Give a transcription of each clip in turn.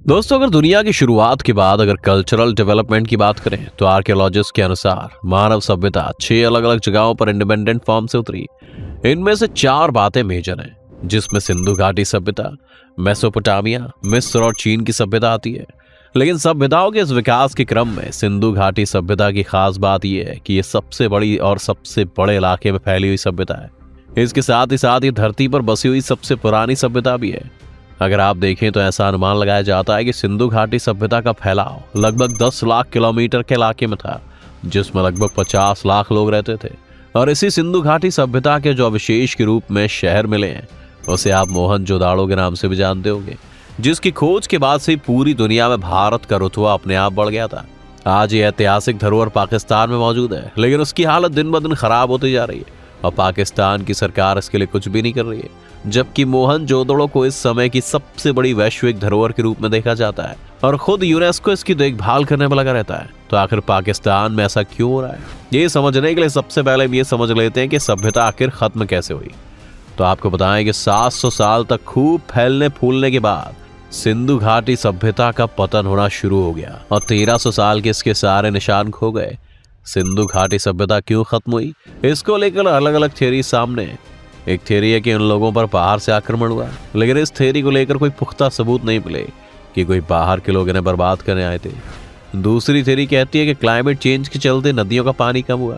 दोस्तों, अगर दुनिया की शुरुआत के बाद अगर कल्चरल डेवलपमेंट की बात करें तो आर्कियोलॉजिस्ट के अनुसार मानव सभ्यता 6 अलग अलग जगहों पर इंडिपेंडेंट फॉर्म से उतरी। इनमें से 4 बातें मेजर हैं, जिसमें सिंधु घाटी सभ्यता, मेसोपोटामिया, मिस्र और चीन की सभ्यता आती है। लेकिन सभ्यताओं के इस विकास के क्रम में सिंधु घाटी सभ्यता की खास बात यह है कि यह सबसे बड़ी और सबसे बड़े इलाके में फैली हुई सभ्यता है। इसके साथ ही ये धरती पर बसी हुई सबसे पुरानी सभ्यता भी है। अगर आप देखें तो ऐसा अनुमान लगाया जाता है कि सिंधु घाटी सभ्यता का फैलाव लगभग 10 लाख किलोमीटर के इलाके में था, जिसमें लगभग 50 लाख लोग रहते थे। और इसी सिंधु घाटी सभ्यता के जो अवशेष के रूप में शहर मिले हैं, उसे आप मोहनजोदाड़ो के नाम से भी जानते होंगे, जिसकी खोज के बाद से पूरी दुनिया में भारत का रुतबा अपने आप बढ़ गया था। आज ये ऐतिहासिक धरोहर पाकिस्तान में मौजूद है, लेकिन उसकी हालत दिन ब दिन खराब होती जा रही है और पाकिस्तान की सरकार इसके लिए कुछ भी नहीं कर रही है। जबकि मोहनजोदड़ो को इस समय की सबसे बड़ी वैश्विक धरोहर के रूप में देखा जाता है और खुद यूनेस्को इसकी देखभाल करने में लगा रहता है। तो आखिर पाकिस्तान में ऐसा क्यों हो रहा है, ये समझने के लिए सबसे पहले हम ये समझ लेते हैं कि सभ्यता आखिर खत्म कैसे हुई। तो आपको बताएं कि 700 साल तक खूब फैलने फूलने के बाद सिंधु घाटी सभ्यता का पतन होना शुरू हो गया और 1300 साल के इसके सारे निशान खो गए। सिंधु घाटी सभ्यता क्यों खत्म हुई, इसको लेकर अलग अलग थ्योरी सामने है। एक थ्योरी है कि उन लोगों पर बाहर से आक्रमण हुआ, लेकिन इस थ्योरी को लेकर कोई पुख्ता सबूत नहीं मिले कि कोई बाहर के लोग इन्हें बर्बाद करने आए थे। दूसरी थ्योरी कहती है कि क्लाइमेट चेंज के चलते नदियों का पानी कम हुआ।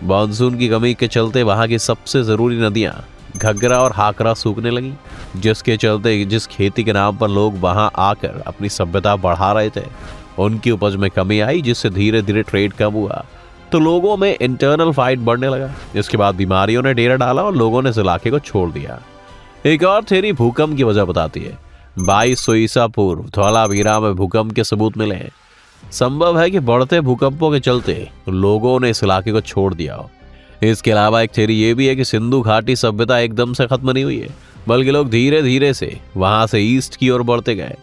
मानसून की कमी के चलते वहां की सबसे जरूरी नदियां घग्गरा और हाकरा सूखने लगी, जिसके चलते जिस खेती के नाम पर लोग वहां आकर अपनी सभ्यता बढ़ा रहे थे, उनकी उपज में कमी आई, जिससे धीरे धीरे ट्रेड कम हुआ तो लोगों में इंटरनल फाइट बढ़ने लगा। इसके बाद बीमारियों ने डेरा डाला और लोगों ने इस इलाके को छोड़ दिया। एक और थ्योरी भूकंप की वजह बताती है। 2200 ईसा पूर्व धौलावीरा में भूकंप के सबूत मिले हैं। संभव है कि बढ़ते भूकंपों के चलते लोगों ने इस इलाके को छोड़ दिया हो। इसके अलावा एक थ्योरी ये भी है कि सिंधु घाटी सभ्यता एकदम से खत्म नहीं हुई है, बल्कि लोग धीरे धीरे से वहां से ईस्ट की ओर बढ़ते गए।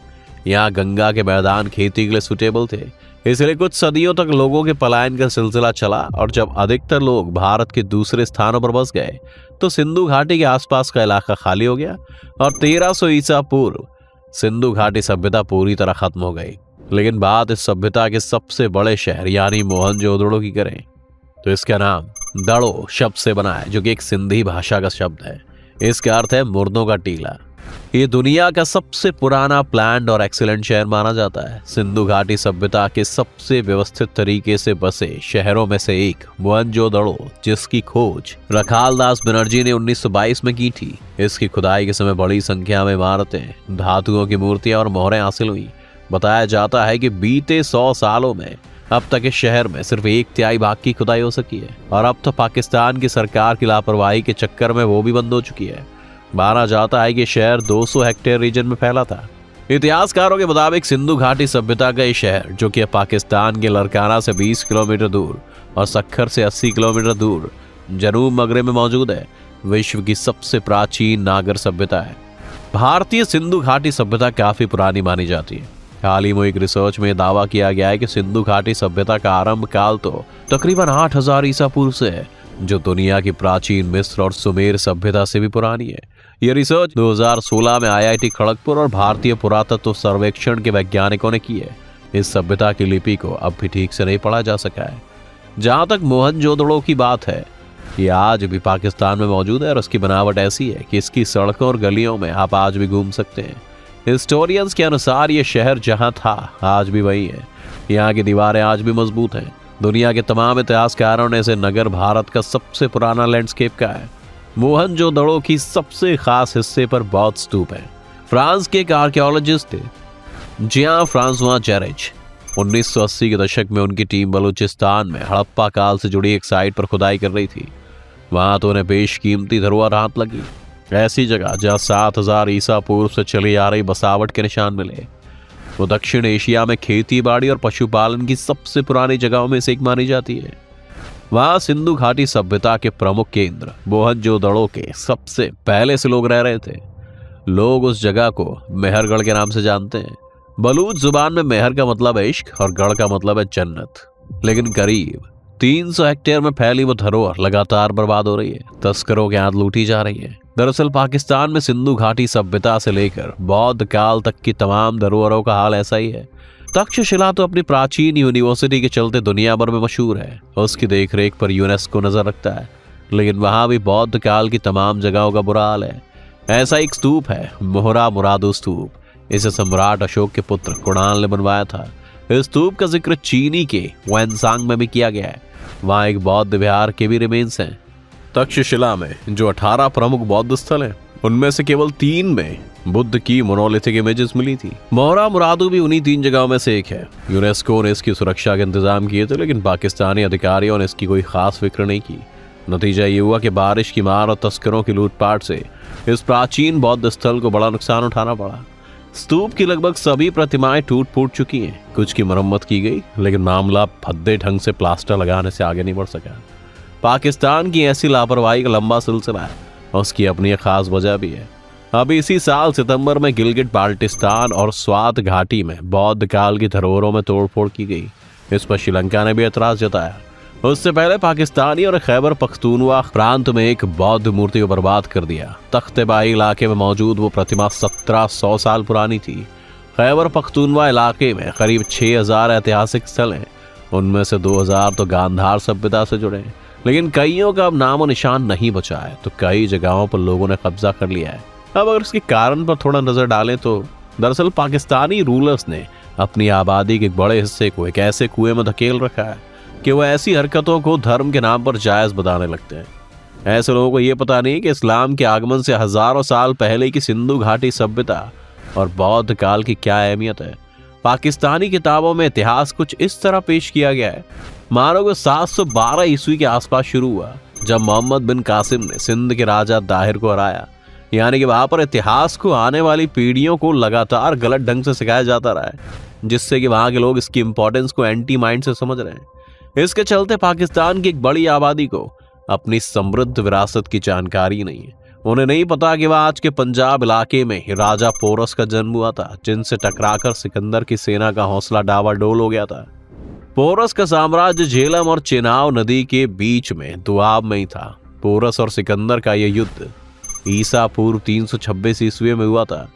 यहाँ गंगा के मैदान खेती के लिए सुटेबल थे, इसलिए कुछ सदियों तक लोगों के पलायन का सिलसिला चला और जब अधिकतर लोग भारत के दूसरे स्थानों पर बस गए तो सिंधु घाटी के आसपास का इलाका खाली हो गया और 1300 ईसा पूर्व सिंधु घाटी सभ्यता पूरी तरह खत्म हो गई। लेकिन बात इस सभ्यता के सबसे बड़े शहर यानी मोहनजोदड़ो की करें तो इसका नाम दड़ो शब्द से बना है, जो कि एक सिंधी भाषा का शब्द है। इसका अर्थ है मुर्दों का टीला। ये दुनिया का सबसे पुराना प्लान्ड और एक्सीलेंट शहर माना जाता है। सिंधु घाटी सभ्यता के सबसे व्यवस्थित तरीके से बसे शहरों में से एक मोहनजोदड़ो, जिसकी खोज रखालदास बनर्जी ने 1922 में की थी। इसकी खुदाई के समय बड़ी संख्या में इमारतें, धातुओं की मूर्तियां और मोहरें हासिल हुई। बताया जाता है कि बीते 100 सालों में अब तक इस शहर में सिर्फ 1/3 भाग की खुदाई हो सकी है और अब तो पाकिस्तान की सरकार की लापरवाही के चक्कर में वो भी बंद हो चुकी है। माना जाता है कि शहर 200 हेक्टेयर रीजन में फैला था। इतिहासकारों के मुताबिक सिंधु घाटी सभ्यता का ये शहर, जो कि पाकिस्तान के लरकाना से 20 किलोमीटर दूर और सक्खर से 80 किलोमीटर दूर जनूब मगरेब में मौजूद है, विश्व की सबसे प्राचीन नागर सभ्यता है। भारतीय सिंधु घाटी सभ्यता काफी पुरानी मानी जाती है। हाल ही में एक रिसर्च में दावा किया गया है कि सिंधु घाटी सभ्यता का आरंभ काल तो तकरीबन 8000 ईसा पूर्व से है, जो दुनिया की प्राचीन मिस्र और सुमेर सभ्यता से भी पुरानी है। यह रिसर्च 2016 में IIT खड़गपुर और भारतीय पुरातत्व सर्वेक्षण के वैज्ञानिकों ने की है। इस सभ्यता की लिपि को अब भी ठीक से नहीं पढ़ा जा सका है। जहां तक मोहनजोदड़ो की बात है, ये आज भी पाकिस्तान में मौजूद है और उसकी बनावट ऐसी है कि इसकी सड़कों और गलियों में आप आज भी घूम सकते हैं। हिस्टोरियंस के अनुसार ये शहर जहां था आज भी वही है। यहाँ की दीवारें आज भी मजबूत हैं। दुनिया के तमाम इतिहासकारों ने इसे नगर भारत का सबसे पुराना लैंडस्केप कहा है। मोहनजोदड़ो की सबसे खास हिस्से पर बौद्ध स्तूप है। फ्रांस के एक आर्कियोलॉजिस्ट थे जियां फ्रांसवा जेरेज। 1980 के दशक में उनकी टीम बलूचिस्तान में हड़प्पा काल से जुड़ी एक साइट पर खुदाई कर रही थी। वहां तो उन्हें बेशकीमती धरोहर हाथ लगी, ऐसी जगह जहां 7000 ईसा पूर्व से चली आ रही बसावट के निशान मिले। वो दक्षिण एशिया में खेती बाड़ी और पशुपालन की सबसे पुरानी जगहों में से एक मानी जाती है। वहां सिंधु घाटी सभ्यता के प्रमुख केंद्र मोहनजोदड़ो के सबसे पहले से लोग रह रहे थे। लोग उस जगह को मेहरगढ़ के नाम से जानते हैं। बलूच जुबान में मेहर का मतलब है इश्क और गढ़ का मतलब है जन्नत। लेकिन करीब 300 हेक्टेयर में फैली वो धरोहर लगातार बर्बाद हो रही है। तस्करों के हाथ लूटी जा रही है। दरअसल पाकिस्तान में सिंधु घाटी सभ्यता से लेकर बौद्ध काल तक की तमाम धरोहरों का हाल ऐसा ही है। तक्षशिला तो अपनी प्राचीन यूनिवर्सिटी के चलते दुनिया भर में मशहूर है, उसकी देखरेख पर यूनेस्को नजर रखता है, लेकिन वहां भी बौद्ध काल की तमाम जगहों का बुरा हाल है। ऐसा एक स्तूप है, मोहरा मुरादो स्तूप। इसे सम्राट अशोक के पुत्र कुणाल ने बनवाया था। इस स्तूप का जिक्र चीनी के वैनसांग में भी किया गया है। वहां एक बौद्ध विहार के भी रिमेन्स हैं। तक्षशिला में जो 18 प्रमुख बौद्ध स्थल हैं, उनमें से केवल 3 में बुद्ध की मोनोलिथिक इमेजेस मिली थी। मोहरा मुरादो भी उन्हीं 3 जगहों में से एक है। यूनेस्को ने इसकी सुरक्षा के इंतजाम किए थे, लेकिन पाकिस्तानी अधिकारियों ने इसकी कोई खास फिक्र नहीं की। नतीजा ये हुआ कि बारिश की मार और तस्करों की लूटपाट से इस प्राचीन बौद्ध स्थल को बड़ा नुकसान उठाना पड़ा। स्तूप की लगभग सभी प्रतिमाएं टूट फूट चुकी हैं। कुछ की मरम्मत की गई, लेकिन मामला भद्दे ढंग से प्लास्टर लगाने से आगे नहीं बढ़ सका। पाकिस्तान की ऐसी लापरवाही का लंबा सिलसिला है, उसकी अपनी एक खास वजह भी है। अभी इसी साल सितंबर में गिलगिट बाल्टिस्तान और स्वात घाटी में बौद्ध काल की धरोहरों में तोड़फोड़ की गई। इस पर श्रीलंका ने भी ऐतराज जताया। उससे पहले पाकिस्तानी और खैबर पख्तूनवा प्रांत में एक बौद्ध मूर्ति को बर्बाद कर दिया। तख्तेबाई इलाके में मौजूद वो प्रतिमा 1700 साल पुरानी थी। खैबर पख्तूनवा इलाके में करीब 6000 ऐतिहासिक स्थल हैं, उनमें से 2000 तो गांधार सभ्यता से जुड़े हैं, लेकिन कईयों का अब नामो निशान नहीं बचा है। तो कई जगहों पर लोगों ने कब्जा कर लिया है। अब अगर इसके कारण पर थोड़ा नजर डालें तो दरअसल पाकिस्तानी रूलर्स ने अपनी आबादी के एक बड़े हिस्से को एक ऐसे कुएं में धकेल रखा है कि वो ऐसी हरकतों को धर्म के नाम पर जायज बताने लगते हैं। ऐसे लोगों को ये पता नहीं कि इस्लाम के आगमन से हजारों साल पहले की सिंधु घाटी सभ्यता और बौद्ध काल की क्या अहमियत है। पाकिस्तानी किताबों में इतिहास कुछ इस तरह पेश किया गया है, मानो कि 712 ईस्वी के आसपास शुरू हुआ, जब मोहम्मद बिन कासिम ने सिंध के राजा दाहिर को हराया। यानी कि वहां पर इतिहास को आने वाली पीढ़ियों को लगातार गलत ढंग से सिखाया जाता रहा है, जिससे कि वहां के लोग इसकी इंपॉर्टेंस को एंटी माइंड से समझ रहे हैं। इसके चलते पाकिस्तान की एक बड़ी आबादी को अपनी समृद्ध विरासत की जानकारी नहीं है। उन्हें नहीं पता कि वह आज के पंजाब इलाके में ही राजा पोरस का जन्म हुआ था, जिनसे टकराकर सिकंदर की सेना का हौसला डावाडोल हो गया था। पोरस का साम्राज्य झेलम और चेनाब नदी के बीच में दुआब में ही था। पोरस और सिकंदर का यह युद्ध ईसा पूर्व 326 ईस्वी में हुआ था,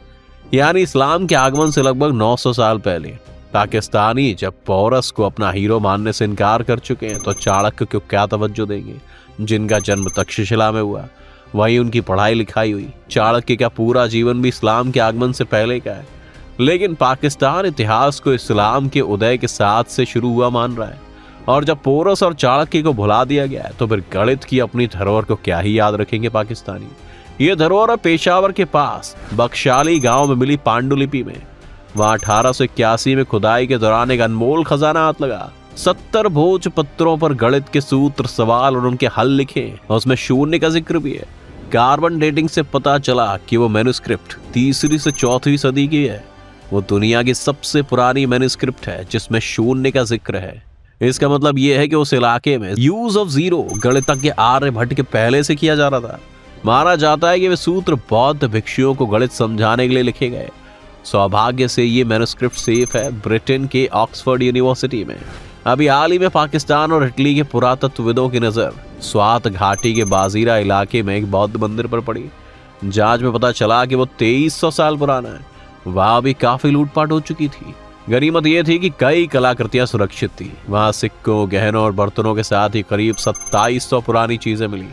यानी इस्लाम के आगमन से लगभग 900 साल पहले। पाकिस्तानी जब पोरस को अपना हीरो मानने से इनकार कर चुके हैं, तो चाणक्य को क्या तवज्जो देंगे, जिनका जन्म तक्षशिला में हुआ, वहीं उनकी पढ़ाई लिखाई हुई। चाणक्य का पूरा जीवन भी इस्लाम के आगमन से पहले का है, लेकिन पाकिस्तान इतिहास को इस्लाम के उदय के साथ से शुरू हुआ मान रहा है। और जब पोरस और चाणक्य को भुला दिया गया है, तो फिर गणित की अपनी धरोहर को क्या ही याद रखेंगे पाकिस्तानी। ये धरोहर पेशावर के पास बख्शाली गांव में मिली पांडुलिपि में। वहां 1881 में खुदाई के दौरान एक अनमोल खजाना हाथ लगा। 70 भोज पत्रों पर गणित के सूत्र, सवाल और उनके हल लिखे, और उसमें शून्य का जिक्र भी है। कार्बन डेटिंग से पता चला कि वो मैन्युस्क्रिप्ट 3वीं से 4वीं सदी की है। वो दुनिया की सबसे पुरानी मैन्युस्क्रिप्ट है जिसमें शून्य का जिक्र है। इसका मतलब यह है कि उस इलाके में यूज ऑफ जीरो गणितज्ञ आर्यभट्ट के पहले से किया जा रहा था। माना जाता है कि वे सूत्र बौद्ध भिक्षुओं को गणित समझाने के लिए लिखे गए। सौभाग्य से ये मैन्युस्क्रिप्ट सेफ है ब्रिटेन के ऑक्सफोर्ड यूनिवर्सिटी में। अभी हाल ही में पाकिस्तान और इटली के पुरातत्वविदों की नजर स्वात घाटी के बाजीरा इलाके में एक बौद्ध मंदिर पर पड़ी। जांच में पता चला कि वो 2300 साल पुराना है। वहां भी काफी लूटपाट हो चुकी थी। गनीमत यह थी कि कई कलाकृतियां सुरक्षित थी। वहां सिक्कों, गहनों और बर्तनों के साथ ही करीब 2700 पुरानी चीजें मिली।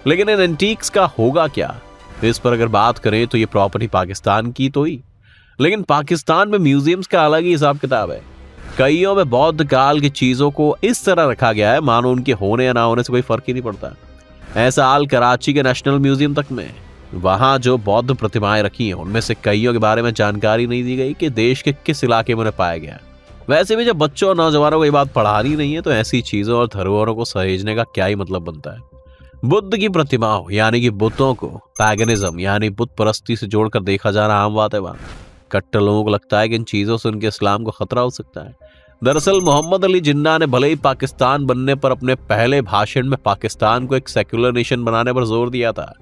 लेकिन इन एंटीक्स का होगा क्या, इस पर अगर बात करें तो ये प्रॉपर्टी पाकिस्तान की तो ही, लेकिन पाकिस्तान में म्यूजियम्स का अलग ही हिसाब किताब है। कईयों में बौद्ध काल की चीजों को इस तरह रखा गया है मानो उनके होने या ना होने से कोई फर्क ही नहीं पड़ता। ऐसा हाल कराची के नेशनल म्यूजियम तक में। वहां जो बौद्ध प्रतिमाएं रखी हैं, उनमें से कईयों के बारे में जानकारी नहीं दी गई कि देश के किस इलाके में उन्हें पाया गया। वैसे भी जब बच्चों और नौजवानों को ये बात पढ़ानी नहीं है, तो ऐसी चीजों और धरोहरों को सहेजने का क्या ही मतलब बनता है। बुद्ध की प्रतिमाओं यानी कि बुतों को पैगनिज्म यानी बुत परस्ती से जोड़कर देखा जाना आम बात है। वहां कट्टर लोगों को लगता है कि इन चीजों से उनके इस्लाम को खतरा हो सकता है। दरअसल मोहम्मद अली जिन्ना ने भले ही पाकिस्तान बनने पर अपने पहले भाषण में पाकिस्तान को एक सेक्युलर नेशन बनाने पर जोर दिया था,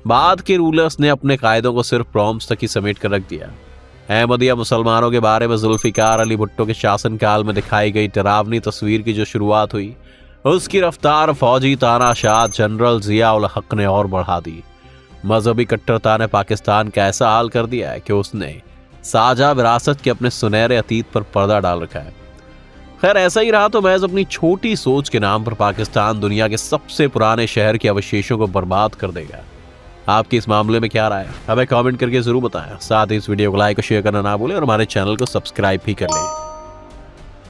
बाद के रूलर्स ने अपने कायदों को सिर्फ प्रॉम्प्ट्स तक ही समेट कर रख दिया। अहमदिया मुसलमानों के बारे में जुल्फिकार अली भुट्टो के शासनकाल में दिखाई गई डरावनी तस्वीर की जो शुरुआत हुई, उसकी रफ्तार फौजी तानाशाह जनरल जिया उल हक ने और बढ़ा दी। मजहबी कट्टरता ने पाकिस्तान का ऐसा हाल कर दिया है कि उसने साझा विरासत के अपने सुनहरे अतीत पर पर्दा डाल रखा है। खैर, ऐसा ही रहा तो महज अपनी छोटी सोच के नाम पर पाकिस्तान दुनिया के सबसे पुराने शहर के अवशेषों को बर्बाद कर देगा। आपकी इस मामले में क्या राय है, हमें कमेंट करके जरूर बताएं। साथ ही इस वीडियो को लाइक और शेयर करना ना भूलें और हमारे चैनल को सब्सक्राइब भी कर लें।